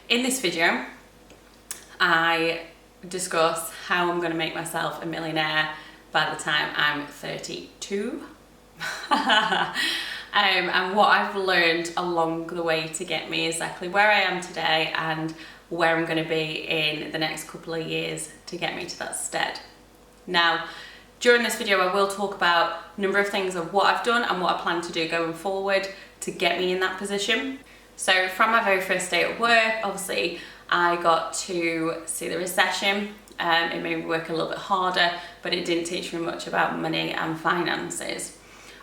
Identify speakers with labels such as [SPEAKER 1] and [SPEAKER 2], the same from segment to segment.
[SPEAKER 1] In this video, I discuss how I'm going to make myself a millionaire by the time I'm 32. And what I've learned along the way to get me exactly where I am today and where I'm going to be in the next couple of years to get me to that stead. Now, during this video, I will talk about a number of things of what I've done and what I plan to do going forward to get me in that position. So from my very first day at work, obviously I got to see the recession. It made me work a little bit harder, but it didn't teach me much about money and finances.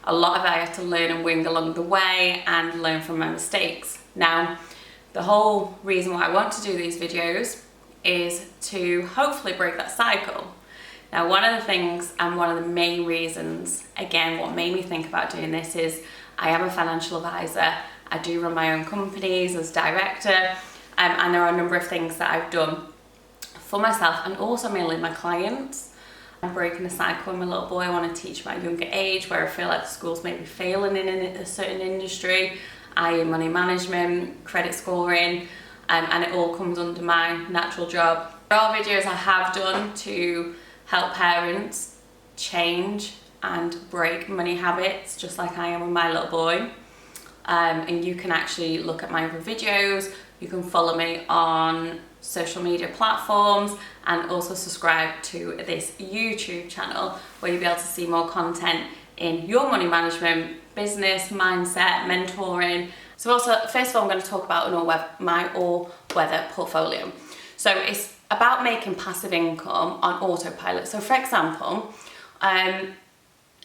[SPEAKER 1] A lot of it I had to learn and wing along the way and learn from my mistakes. Now, the whole reason why I want to do these videos is to hopefully break that cycle. Now, one of the things and one of the main reasons, again, what made me think about doing this is I am a financial advisor. I do run my own companies as director, and there are a number of things that I've done for myself and also mainly my clients. I'm breaking the cycle with my little boy. I want to teach my younger age where I feel like the schools may be failing in a certain industry, i.e. money management, credit scoring, and it all comes under my natural job. There are videos I have done to help parents change and break money habits, just like I am with my little boy. And you can actually look at my other videos. You can follow me on social media platforms and also subscribe to this YouTube channel where you'll be able to see more content in your money management, business, mindset, mentoring. So also, first of all, I'm going to talk about my all-weather portfolio. So it's about making passive income on autopilot. So for example, I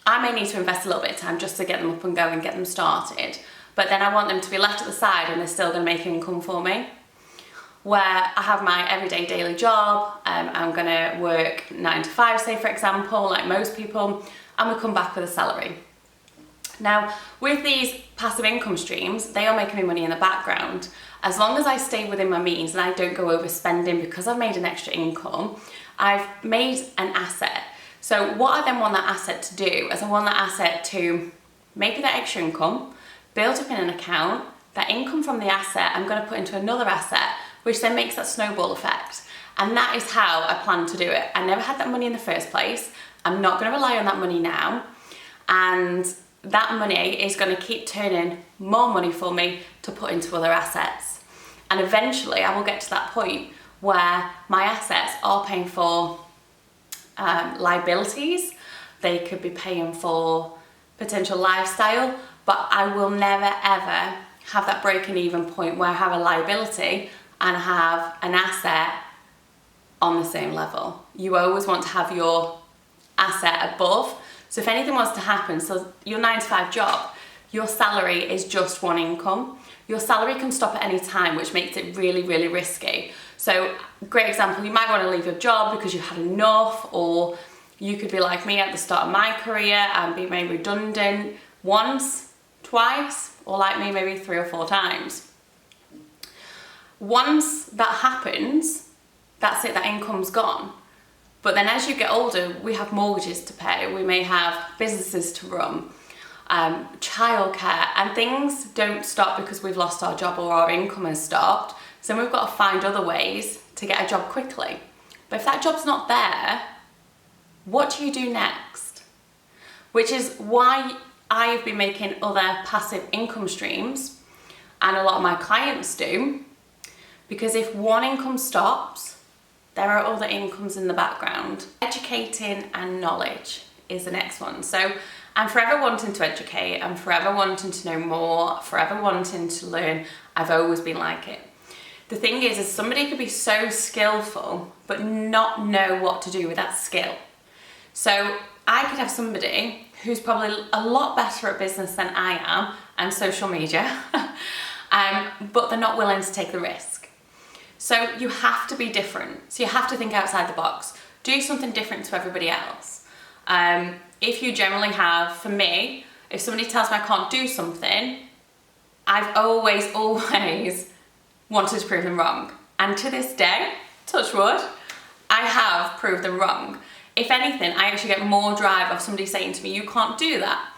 [SPEAKER 1] may need to invest a little bit of time just to get them up and going, get them started. But then I want them to be left at the side and they're still going to make income for me. Where I have my everyday daily job, I'm going to work 9 to 5, say for example, like most people, and we come back with a salary. Now, with these passive income streams, they are making me money in the background. As long as I stay within my means and I don't go overspending because I've made an extra income, I've made an asset. So what I then want that asset to do is I want that asset to make that extra income, build up in an account. That income from the asset I'm going to put into another asset, which then makes that snowball effect. And that is how I plan to do it. I never had that money in the first place. I'm not going to rely on that money now. And that money is going to keep turning more money for me to put into other assets. And eventually I will get to that point where my assets are paying for liabilities. They could be paying for potential lifestyle, but I will never ever have that breaking even point where I have a liability and have an asset on the same level. You always want to have your asset above. So if anything was to happen, so your 9 to 5 job, your salary is just one income. Your salary can stop at any time, which makes it really, really risky. So great example, you might want to leave your job because you've had enough, or you could be like me at the start of my career and be made redundant once, twice, or like me, maybe 3 or 4 times. Once that happens, that's it, that income's gone. But then as you get older, we have mortgages to pay, we may have businesses to run, childcare, and things don't stop because we've lost our job or our income has stopped. So we've got to find other ways to get a job quickly. But if that job's not there, what do you do next? Which is why I've been making other passive income streams, and a lot of my clients do, because if one income stops, there are other incomes in the background. Educating and knowledge is the next one. So I'm forever wanting to educate, I'm forever wanting to know more, forever wanting to learn. I've always been like it. The thing is somebody could be so skillful but not know what to do with that skill. So I could have somebody who's probably a lot better at business than I am and social media, but they're not willing to take the risk. So you have to be different. So you have to think outside the box. Do something different to everybody else. If you generally have, for me, if somebody tells me I can't do something, I've always wanted to prove them wrong. And to this day, touch wood, I have proved them wrong. If anything, I actually get more drive of somebody saying to me, you can't do that.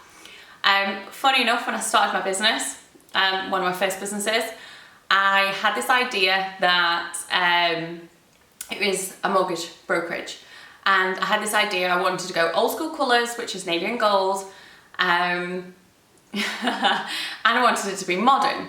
[SPEAKER 1] Funny enough, when I started my business, one of my first businesses, I had this idea that it was a mortgage brokerage, and I had this idea I wanted to go old school colours, which is navy and gold, and I wanted it to be modern.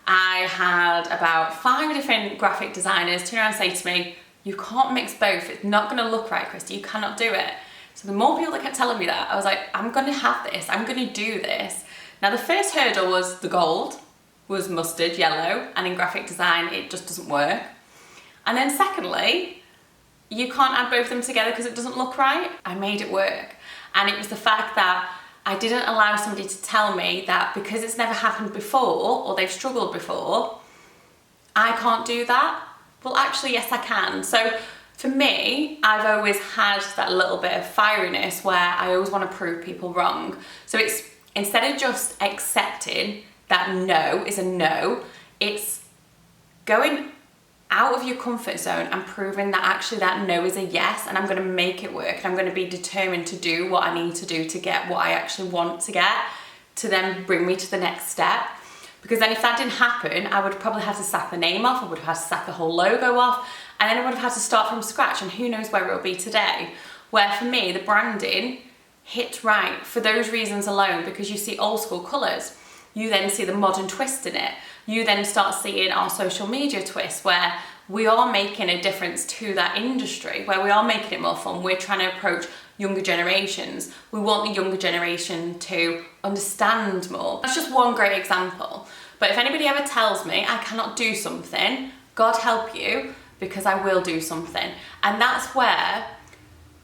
[SPEAKER 1] I had about 5 different graphic designers turn around and say to me, you can't mix both, it's not going to look right, Christy, you cannot do it. So the more people that kept telling me that, I was like, I'm going to have this, I'm going to do this. Now the first hurdle was the gold was mustard yellow, and in graphic design it just doesn't work. And then secondly, you can't add both of them together because it doesn't look right. I made it work, and it was the fact that I didn't allow somebody to tell me that because it's never happened before or they've struggled before, I can't do that. Well, actually, yes, I can. So for me, I've always had that little bit of fieriness where I always want to prove people wrong. So it's, instead of just accepting that no is a no, it's going out of your comfort zone and proving that actually that no is a yes, and I'm going to make it work, and I'm going to be determined to do what I need to do to get what I actually want to get, to then bring me to the next step. Because then if that didn't happen, I would probably have to sack the name off, I would have had to sack the whole logo off, and then I would have had to start from scratch, and who knows where it'll be today. Where for me, the branding hit right for those reasons alone, because you see old school colours, you then see the modern twist in it. You then start seeing our social media twist, where we are making a difference to that industry, where we are making it more fun. We're trying to approach younger generations. We want the younger generation to understand more. That's just one great example. But if anybody ever tells me I cannot do something, God help you, because I will do something. And that's where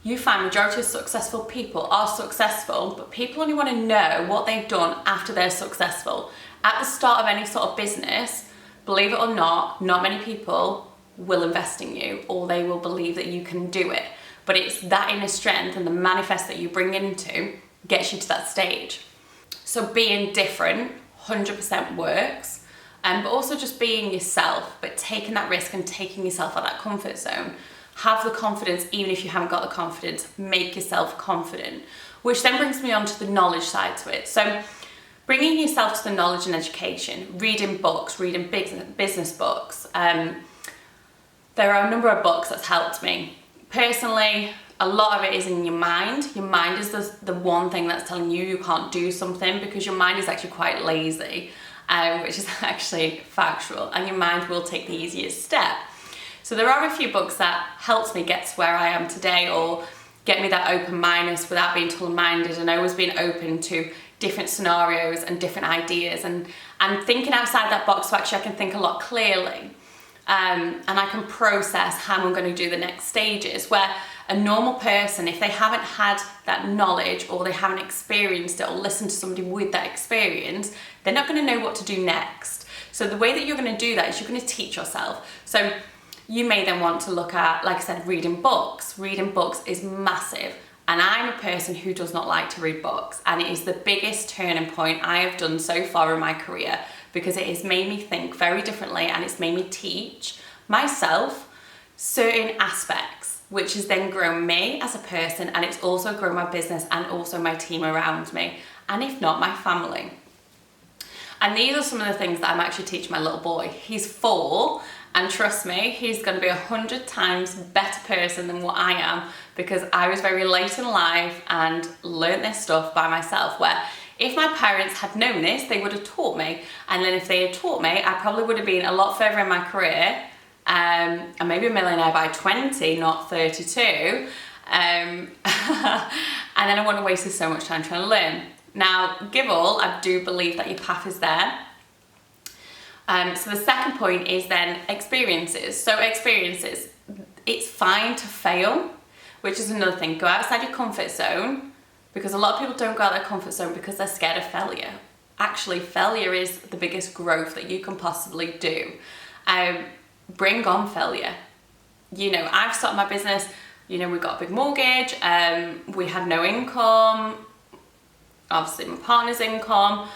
[SPEAKER 1] you find majority of successful people are successful, but people only want to know what they've done after they're successful. At the start of any sort of business, believe it or not many people will invest in you, or they will believe that you can do it. But it's that inner strength and the manifest that you bring into gets you to that stage. So being different 100% works, but also just being yourself, but taking that risk and taking yourself out of that comfort zone. Have the confidence, even if you haven't got the confidence, make yourself confident. Which then brings me on to the knowledge side to it. So bringing yourself to the knowledge and education, reading books, reading business books. There are a number of books that's helped me. Personally, a lot of it is in your mind. Your mind is the one thing that's telling you you can't do something, because your mind is actually quite lazy, which is actually factual, and your mind will take the easiest step. So there are a few books that helped me get to where I am today, or get me that open-mindedness without being tunnel-minded, and always being open to different scenarios and different ideas, and thinking outside that box, so actually I can think a lot clearly, and I can process how I'm going to do the next stages. Where a normal person, if they haven't had that knowledge, or they haven't experienced it, or listened to somebody with that experience, they're not going to know what to do next. So the way that you're going to do that is you're going to teach yourself. So you may then want to look at, like I said, reading books. Reading books is massive. And I'm a person who does not like to read books. And it is the biggest turning point I have done so far in my career, because it has made me think very differently, and it's made me teach myself certain aspects, which has then grown me as a person, and it's also grown my business and also my team around me, and if not, my family. And these are some of the things that I'm actually teaching my little boy. He's 4. And trust me, he's going to be 100 times better person than what I am, because I was very late in life and learnt this stuff by myself, where if my parents had known this, they would have taught me. And then if they had taught me, I probably would have been a lot further in my career, and maybe a millionaire by 20, not 32. And then I wouldn't have wasted so much time trying to learn. Now, give all, I do believe that your path is there. So the second point is then experiences. So experiences, it's fine to fail, which is another thing. Go outside your comfort zone, because a lot of people don't go out their comfort zone because they're scared of failure. Actually, failure is the biggest growth that you can possibly do. Bring on failure. You know, I've started my business, you know, we got a big mortgage, we had no income, obviously my partner's income,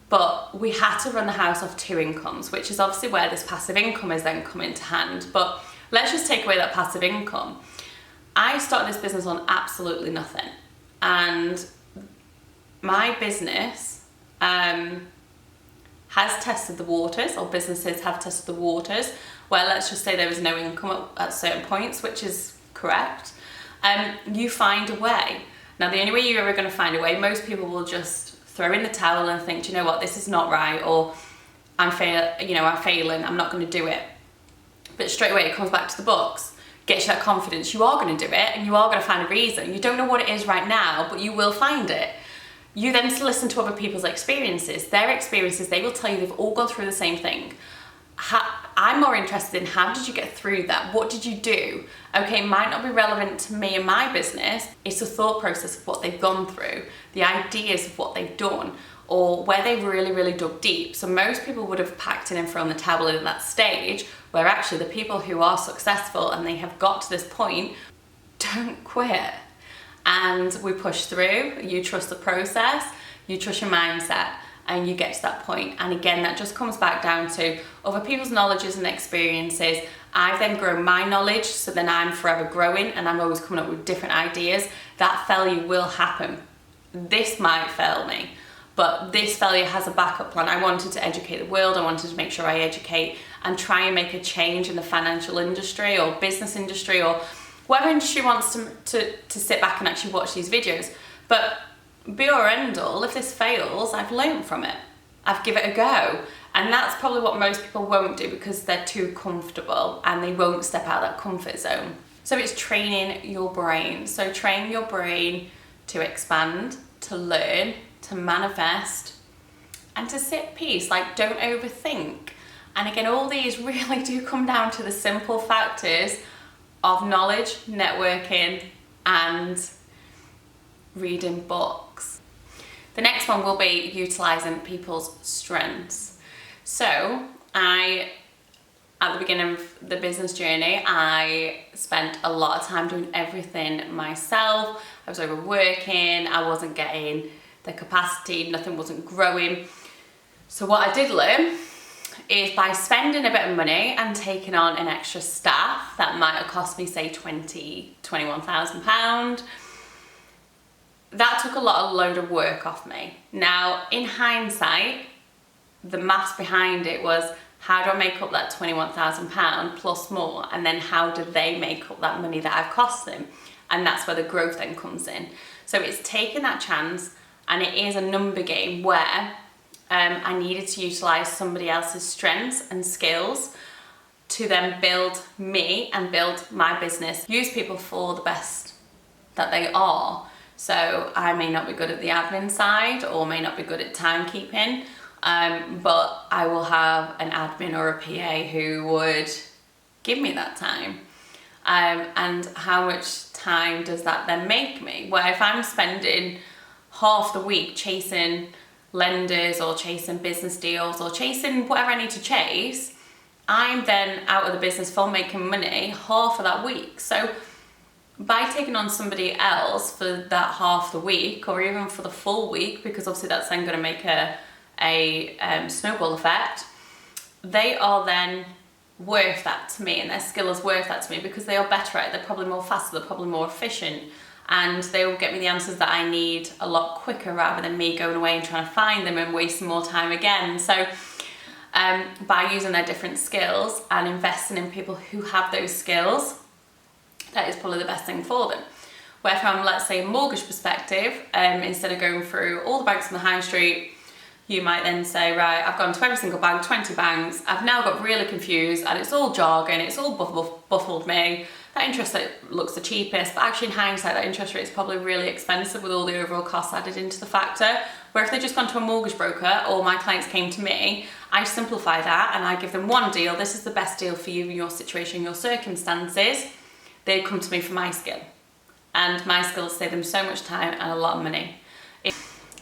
[SPEAKER 1] but we had to run the house off 2 incomes, which is obviously where this passive income has then come into hand. But let's just take away that passive income. I started this business on absolutely nothing. And my business has tested the waters, or businesses have tested the waters, where let's just say there was no income at certain points, which is correct, you find a way. Now, the only way you're ever going to find a way, most people will just throw in the towel and think, do you know what, this is not right, or I'm failing, I'm not going to do it. But straight away it comes back to the books, gets you that confidence, you are going to do it, and you are going to find a reason. You don't know what it is right now, but you will find it. You then listen to other people's experiences. Their experiences, they will tell you they've all gone through the same thing. I'm more interested in how did you get through that? What did you do? Okay, it might not be relevant to me and my business. It's the thought process of what they've gone through, the ideas of what they've done, or where they've really, really dug deep. So most people would have packed in and thrown the towel in at that stage, where actually the people who are successful and they have got to this point don't quit. And we push through. You trust the process, you trust your mindset, and you get to that point. And again, that just comes back down to other people's knowledges and experiences. I've then grown my knowledge, so then I'm forever growing and I'm always coming up with different ideas. That failure will happen. This might fail me, but this failure has a backup plan. I wanted to educate the world. I wanted to make sure I educate and try and make a change in the financial industry or business industry or whatever industry wants to sit back and actually watch these videos. But be or end all, if this fails, I've learned from it. I've given it a go. And that's probably what most people won't do because they're too comfortable and they won't step out of that comfort zone. So it's training your brain. So train your brain to expand, to learn, to manifest, and to sit at peace. Like, don't overthink. And again, all these really do come down to the simple factors of knowledge, networking, and reading books. The next one will be utilising people's strengths. So at the beginning of the business journey, I spent a lot of time doing everything myself. I was overworking, I wasn't getting the capacity, nothing wasn't growing. So what I did learn is by spending a bit of money and taking on an extra staff that might have cost me, say, £21,000, that took a load of work off me. Now, in hindsight, the maths behind it was, how do I make up that £21,000 plus more? And then how do they make up that money that I've cost them? And that's where the growth then comes in. So it's taking that chance, and it is a number game where I needed to utilise somebody else's strengths and skills to then build me and build my business. Use people for the best that they are. So I may not be good at the admin side or may not be good at timekeeping, but I will have an admin or a PA who would give me that time. And how much time does that then make me? Where if I'm spending half the week chasing lenders or chasing business deals or chasing whatever I need to chase, I'm then out of the business for making money half of that week. So by taking on somebody else for that half the week or even for the full week, because obviously that's then going to make a snowball effect, they are then worth that to me, and their skill is worth that to me because they are better at it. They're probably more faster, they're probably more efficient, and they will get me the answers that I need a lot quicker rather than me going away and trying to find them and wasting more time again. So by using their different skills and investing in people who have those skills, that is probably the best thing for them. Where from, let's say, a mortgage perspective, instead of going through all the banks on the high street, you might then say, right, I've gone to every single bank, 20 banks, I've now got really confused and it's all jargon, it's all buffled me. That interest rate looks the cheapest, but actually in hindsight, that interest rate is probably really expensive with all the overall costs added into the factor. Where if they'd just gone to a mortgage broker or my clients came to me, I simplify that and I give them one deal. This is the best deal for you in your situation, your circumstances. They'd come to me for my skill. And my skills save them so much time and a lot of money.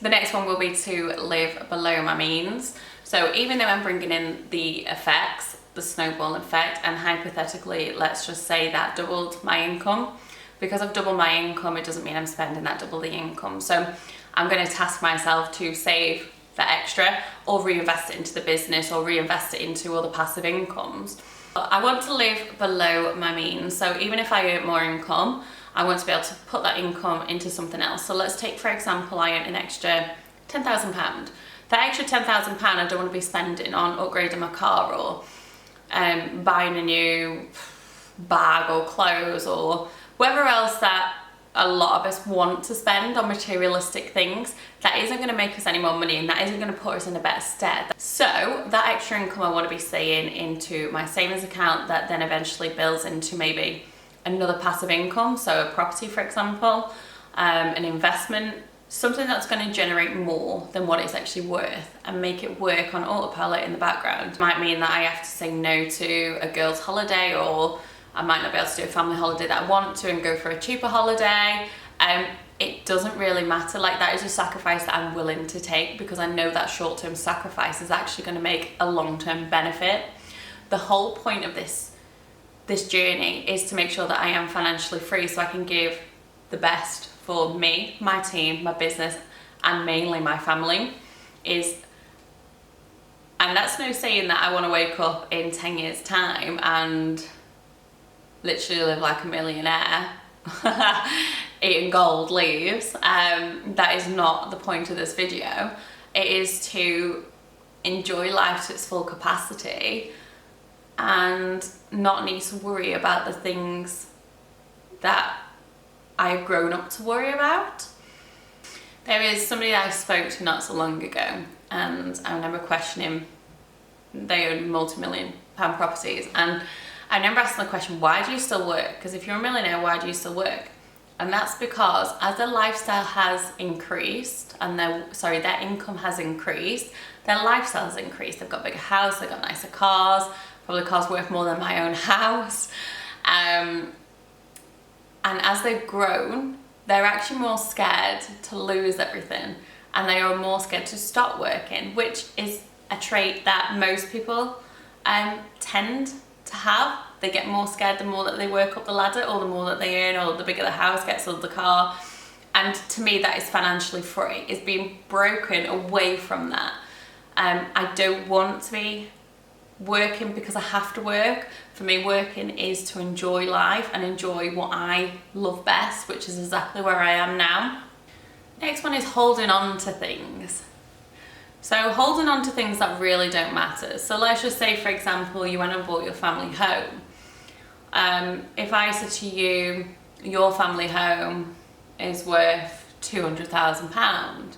[SPEAKER 1] The next one will be to live below my means. So even though I'm bringing in the effects, the snowball effect, and hypothetically, let's just say that doubled my income, because I've doubled my income, it doesn't mean I'm spending that double the income. So I'm going to task myself to save that extra or reinvest it into the business or reinvest it into other passive incomes. I want to live below my means. So even if I earn more income, I want to be able to put that income into something else. So let's take, for example, I earn an extra £10,000. That extra £10,000 I don't want to be spending on upgrading my car or buying a new bag or clothes or whatever else that a lot of us want to spend on materialistic things. That isn't going to make us any more money, and that isn't going to put us in a better stead. So that extra income I want to be saying into my savings account that then eventually builds into maybe another passive income, so a property for example, an investment, something that's going to generate more than what it's actually worth and make it work on autopilot in the background. Might mean that I have to say no to a girl's holiday, or I might not be able to do a family holiday that I want to and go for a cheaper holiday. It doesn't really matter. Like, that is a sacrifice that I'm willing to take because I know that short-term sacrifice is actually going to make a long-term benefit. The whole point of this journey is to make sure that I am financially free so I can give the best for me, my team, my business, and mainly my family. And that's no saying that I want to wake up in 10 years time and literally live like a millionaire eating gold leaves. That is not the point of this video. It is to enjoy life to its full capacity and not need to worry about the things that I've grown up to worry about. There is somebody that I spoke to not so long ago, and I remember questioning, they own multi-million pound properties, and I remember asking the question, why do you still work? Because if you're a millionaire, why do you still work? And that's because as their lifestyle has increased and their income has increased, their lifestyle has increased. They've got a bigger house, they've got nicer cars, probably cars worth more than my own house. And as they've grown, they're actually more scared to lose everything, and they are more scared to stop working, which is a trait that most people tend to have. They get more scared the more that they work up the ladder, or the more that they earn, or the bigger the house gets, or the car. And to me, that is financially free, is being broken away from that. I don't want to be working because I have to work. For me, working is to enjoy life and enjoy what I love best, which is exactly where I am now. Next one is holding on to things. So holding on to things that really don't matter. So let's just say, for example, you went and bought your family home. If I said to you, your family home is worth £200,000,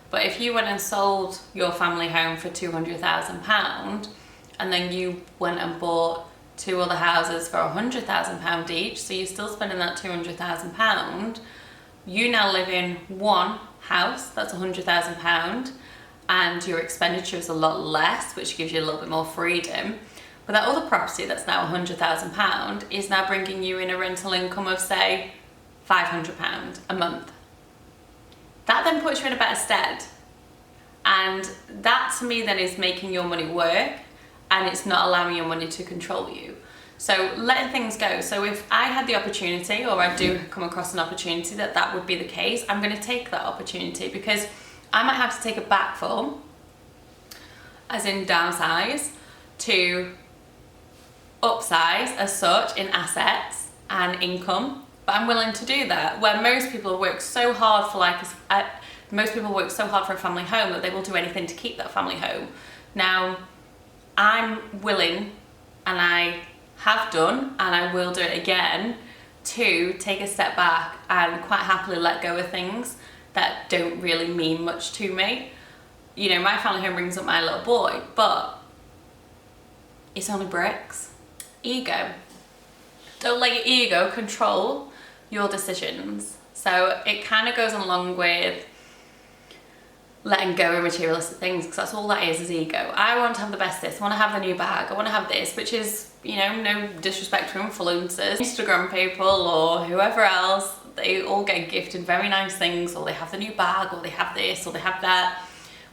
[SPEAKER 1] but if you went and sold your family home for £200,000, and then you went and bought two other houses for £100,000 each, so you're still spending that £200,000, you now live in one house that's £100,000, and your expenditure is a lot less, which gives you a little bit more freedom. But that other property that's now £100,000 is now bringing you in a rental income of, say, £500 a month. That then puts you in a better stead. And that to me then is making your money work, and it's not allowing your money to control you. So letting things go. So if I had the opportunity, or I do come across an opportunity that would be the case, I'm going to take that opportunity, because I might have to take a backfall, as in downsize, to upsize as such in assets and income. But I'm willing to do that, where most people work so hard for a family home that they will do anything to keep that family home. Now, I'm willing, and I have done, and I will do it again, to take a step back and quite happily let go of things that don't really mean much to me. You know, my family home brings up my little boy, but it's only bricks. Ego. Don't let your ego control your decisions. So it kind of goes along with letting go of materialistic things, because that's all that is ego. I want to have the best this, I want to have the new bag, I want to have this, which is, you know, no disrespect to influencers, Instagram people or whoever else, they all get gifted very nice things, or they have the new bag, or they have this, or they have that,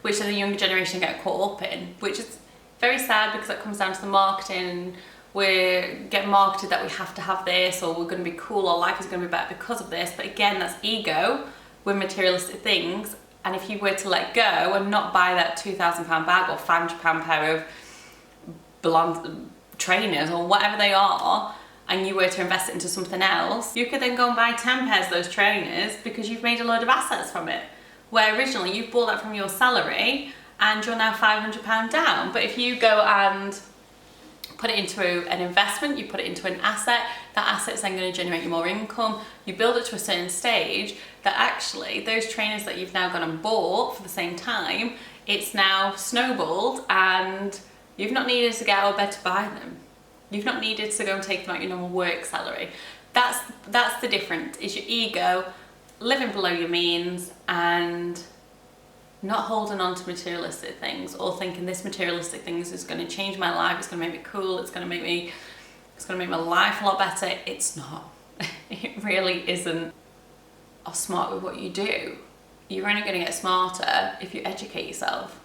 [SPEAKER 1] which the younger generation get caught up in, which is very sad, because it comes down to the marketing. We get marketed that we have to have this, or we're going to be cool, or life is going to be better because of this. But again, that's ego with materialistic things. And if you were to let go and not buy that £2,000 bag or £500 pair of blonde trainers or whatever they are, and you were to invest it into something else, you could then go and buy 10 pairs of those trainers because you've made a load of assets from it. Where originally you bought that from your salary, and you're now £500 down. But if you go and put it into an investment, you put it into an asset, that asset's then going to generate you more income. You build it to a certain stage that actually those trainers that you've now gone and bought for the same time, it's now snowballed and you've not needed to get out of bed to buy them. You've not needed to go and take them out your normal work salary. That's the difference, is your ego living below your means and not holding on to materialistic things or thinking this materialistic things is going to change my life, it's going to make me cool, it's going to make my life a lot better. It's not. It really isn't. Or smart with what you do. You're only going to get smarter if you educate yourself.